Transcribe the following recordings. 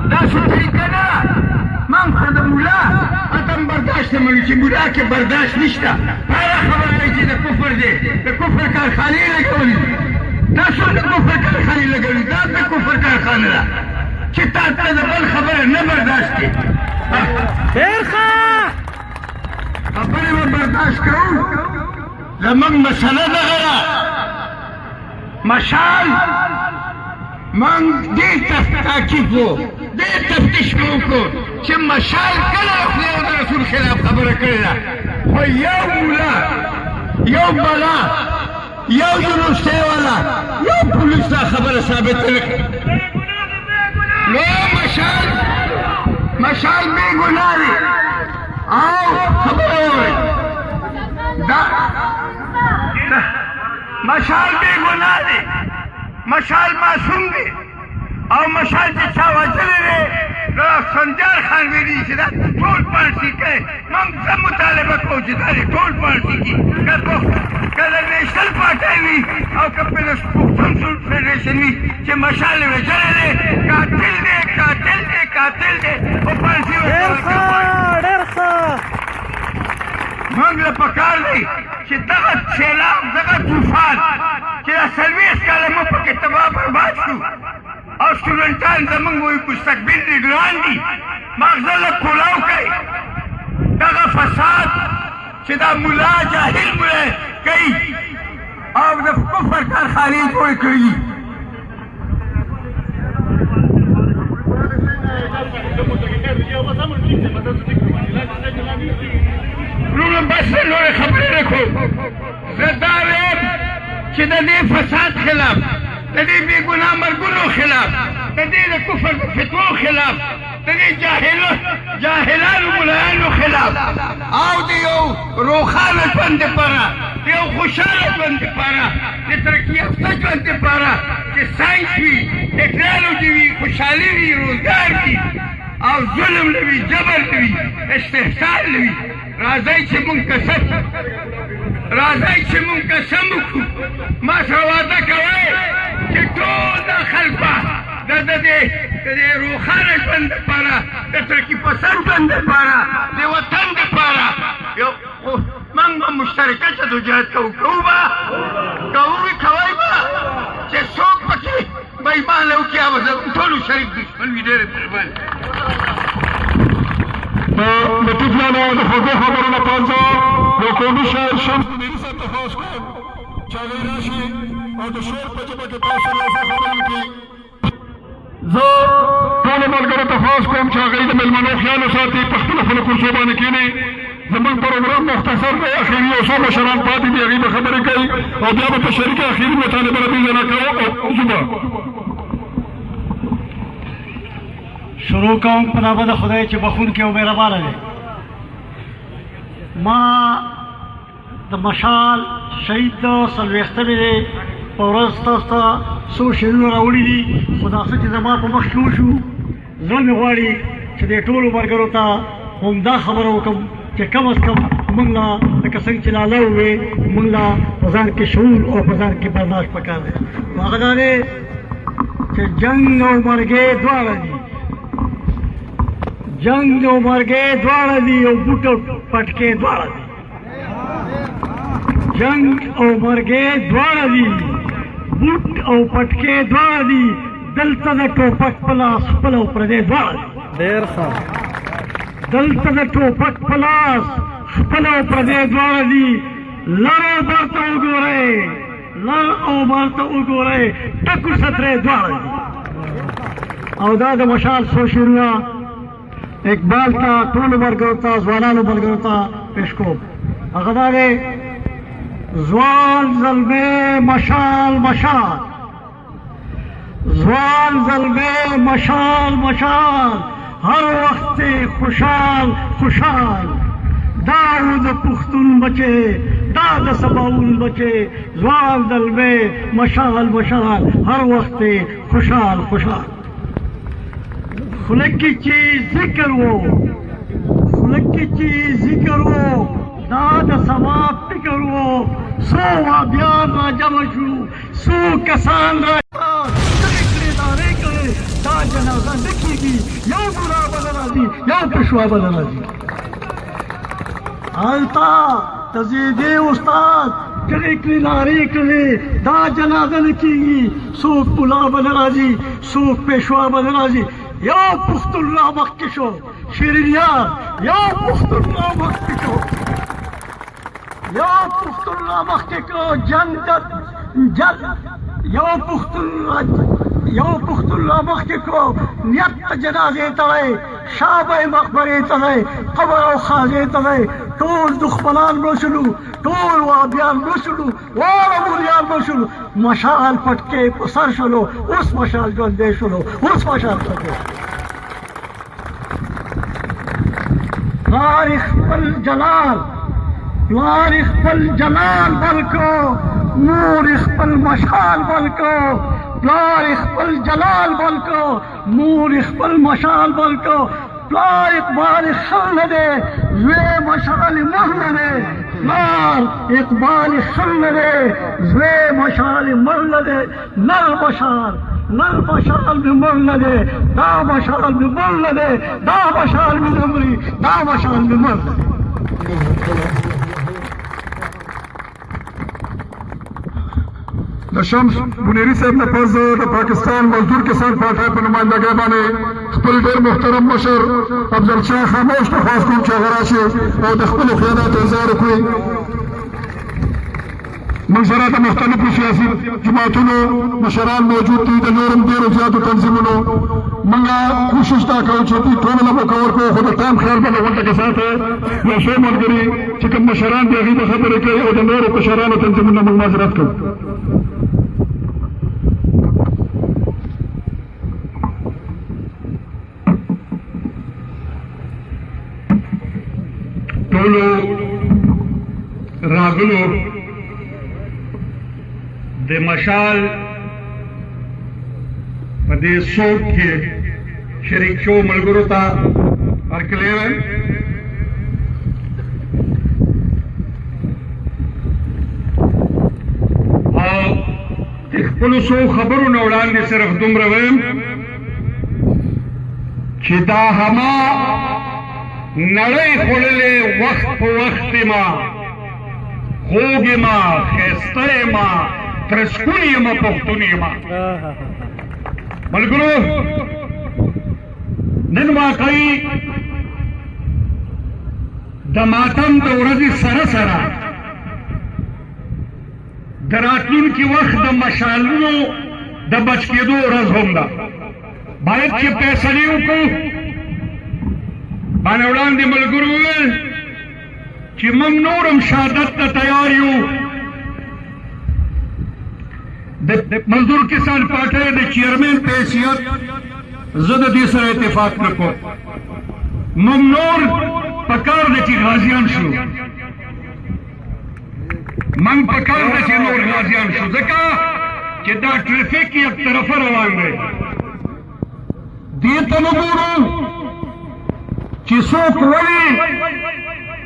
دا صحیح که نه من خو د ملا ادم برداشت نه منو چې ملا کې برداشت نشته هره خبره دی چې د کفر دی د کفر کارخانې لګولي تاسو د کفر کارخانې لګولي دا د کفر کارخانه ده چې تا ته د بل خبره نه برداشت کړي ډېر ښه خبرې به برداشت کوو زموږ مسله دغه ده مشال من دې تحقیق وو دې تفتیش مو وکړو چې مشال کله د خدای او د رسول خلاف خبره کړې ده خو یو ملا یو بلا یو جلوستی والا یو پولیس دا خبره ثابته نه کړه نو مشال بې ګناه دی او خبره واورئ مشال بې ګناه دی مشال معصوم دی او مشال چې چا وژلی دی نو سنجار خان ویلي چې دا ټول پاړسي کوي موږ څه مطالبه کوو چې دا دې ټول پاړسي کړي که د نیشنل پارټۍ وي او که پښتون فېډرېشن وي چې مشال یې وژلی دی قاتل دی قاتل دی قاتل دی خو پاړسي ډېر ښه موږ له پکار دی چې دغه سیلاب دغه طوفان چې دا 40 کاله مو پکې تباه برباد شو او سټوډنټان زموږ وایي مستقبل دې ګران دي ماغزه له کولاو کوي دغه فساد چې دا ملا جاهل ملا کوي او د کفر کارخانې جوړې کړي دي وروڼه بس نورې خبرې نه کوم زه دا وایم چې د دې فساد خلاف د دې بې ګناه مرګونو خلاف د دې د کفر فتوو خلاف د دې جاهلانو ملایانو خلاف او د یو روښانه ژوند دپاره د یو خوشحاله ژوند دپاره د ترقي یافته ژوند دپاره چې ساینس وي ټیکنالوجي وي خوشحالي وي روزګار وي او ظلم نه وي جبر نه وي استحصال نه وي راځئ چې مونږ قسم وکړو ما سره واده کوئ چې ټول دا خلک به د دې روښانه ژوند دپاره د ترقي پسند ژوند دپاره د وطن دپاره موږ به مشترکه جدوجهد کوو به کوئ به چې څوک پکې بېایمانه وکړي او ټولو شریک دښمن وي ډېرې مهرباني لطیف لالا د خوږو خبرو نه پانځه د قومي شاعر شمس میري صاحب ته خواست کوم چې هغوی راشي او د شعر په ژبه کې تاسو سره یو څه خبرې وکړي زه ټولو ملګرو ته خواست کوم چې هغوی د مېلمنو خیال وساتي په خپلو خپلو کرسو باندې کښېني زموږ پروګرام مختصر دی اخري یو څو مشران پاتې دي هغوی به خبرې کوي او بیا به په شریکه اخري مطالبه رابطه نه کوو او زه شروع کوم په نامه د خدای چې بخونکی او مهربانه دی ما د مشال شهید د 40مې دی په ورځ تاسو ته څو شعرونه راوړي دي خو دا څه چې زما په مخ کې وشو زړه مې غواړي چې دې ټولو ملګرو ته همدا خبره وکړم چې کم از کم موږ له لکه څنګه چې لاله ووې موږ له په ځان کې شعور او په ځان کې برداشت پکار دی نو هغه دا دی چې جنګ او مرګې دواړه دي جنگ او مرګې دواړه دي او بوټ او پټکې دواړه دي جنگ او مرګې دواړه دي بوټ او پټکې دواړه دي دلته د ټوپک په لاس خپل او پردی دواړه دي ډېر ښه دلته د ټوپک په لاس خپل او پردی دواړه دي لر او بر ته وګورئ لر او بر ته وګورئ ټکو سترې دواړه دي او دا د مشال څو شعرونه اقبال ته ټولو ملګرو ته ځوانانو ملګرو ته پیش کوم هغه دا دی ځوان زلمې مشال مشال ځوان زلمې مشال مشال هر وخت خوشحال خوشحال دا د پښتون بچې دا د سباوون بچې ځوان زلمې مشال مشال هر وخت خوشحال خوشحال خلق کی چیز ذکر وہ خلق کی چیز ذکر وہ داد ثواب فکر وہ سو بیان را جمع شو سو کسان را پیشوا بل راځي آلتا تزیدی استاد کړي کړي نارې کړي دا جنازه نه کېږي څوک ملا بل راځي څوک پیشوا بل راځي یو پښتون را مخکې شو شیرینیار یو پښتون را مخکې شو یو پښتون را مخکې کړو جنګ یو پښتون را مخکې کړو نیت ته جنازې ته دی شابه مقبرې ته دی قبر او خانې ته دی ټول دښمنان مړه شولو ټول وابیان مړه شولو واړه موریان مړه شولو مشال پټکې په سر شولو اوس مشال ژوندی شولو اوس مشال ژوندی پلار خپل جلال پلار خپل جلال بلکو مور خپل مشال بلکو پلار خپل جلال بلکو مور خپل مشال بلکو پلار اقبال خل نه دی زوی مشال مر نه دی پلار اقبال خل نه دی زوی مشال مر نه دی نر مشال می مر نه دی دا مشال می مر نه دی دا مشال می نمری دا مشال می مر نه دی د شمس منیری صاحب نه پس د پاکستان مزدور کسان پارټۍ په نمایندګۍ باندې خپل ډېر محترم مشر افضل شاه خاموش درخواست کوم چې هغه راشي او د خپلو خیاناتو اظهار وکړي. موږ سره د مختلفو سیاسي جماعتونو مشران موجود دي د نورم ډېرو زیاتو تنظیمونو. موږ کوشش دا کوو چې دوی ټولو له موقع ورکړو خو د ټایم خیال به له غونډه کې ساته یو څو ملګري چې کوم مشران دي هغوی به خبرې کوي او د نورو مشرانو تنظیمونو موږ معذرت کوو. ټولو راغلو د مشال په دې سوق کې شریک شو ملګرو ته هرکلی وایم. او د خپلو څو خبرو نه وړاندې صرف دومره وایم چې دا هما نړۍ خوړلې وخت په وخت ما خوږ ما ښایسته ما ترسکون یمه پښتون یمه. ملګرو نن واقعي د ماتم د ورځې سره سره د راتلونکي وخت د مشالونو د بچ کېدو ورځ هم ده. باید چې فیصلې وکړو. باندې وړاندې ملګرو وویل چې موږ نور هم شهادت ته تیار یو. د مزدور کسان پارټۍ د چیرمن په حیثیت زه د دې سره اتفاق نه کوم. موږ نور پکار ده چې غازیان شو. موږ پکار ده چې نور غازیان شو ځکه چې دا ټریفیک یک طرفه روان دی. دې ته نه ګورو چې څوک ولي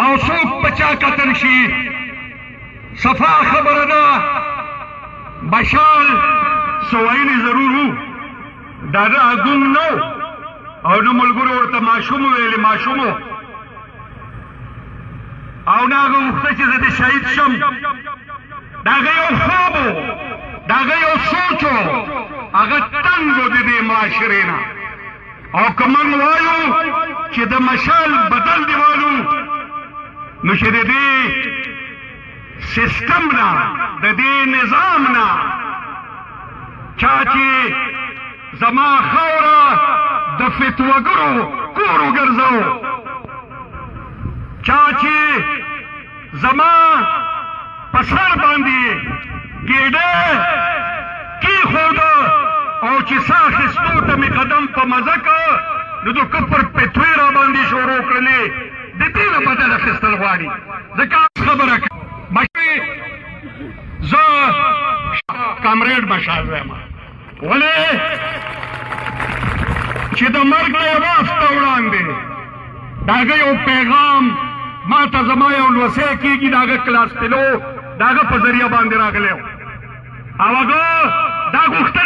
او څوک په چا کتل شي. صفا خبره ده بشال سوایلی ضرور وو دا د اګون نو او نو ملګرو ورته ماشوم ویلې ماشوم او نه هغه وخته چې زه د شهید شم. د هغه یو خوب و د هغه یو سوچ و هغه تنګ و د دې معاشرې نه. او که موږ وایو چې د مشال بدل دی والو نو چې د دې سیستم نه د دې نظام نه چا چې زما خاوره د فتوګرو کور وګرځو چا چې زما په سر باندې ګېډه کېښوده او چې سا اخیستو ته مې قدم په مزه که نو د کفر پتوی را باندې شروع کړلې د دې نه بدل اخیستل غواړي. ځکه خبره مشرې زه کامریډ مشال وایم ولې چې د مرګ له یوه هفته وړاندې د هغه یو پیغام ما ته زما یو لوسی کېږي د هغه کلاس تلو د هغه په ذریعه باندې راغلی او هغه دا غوښتنه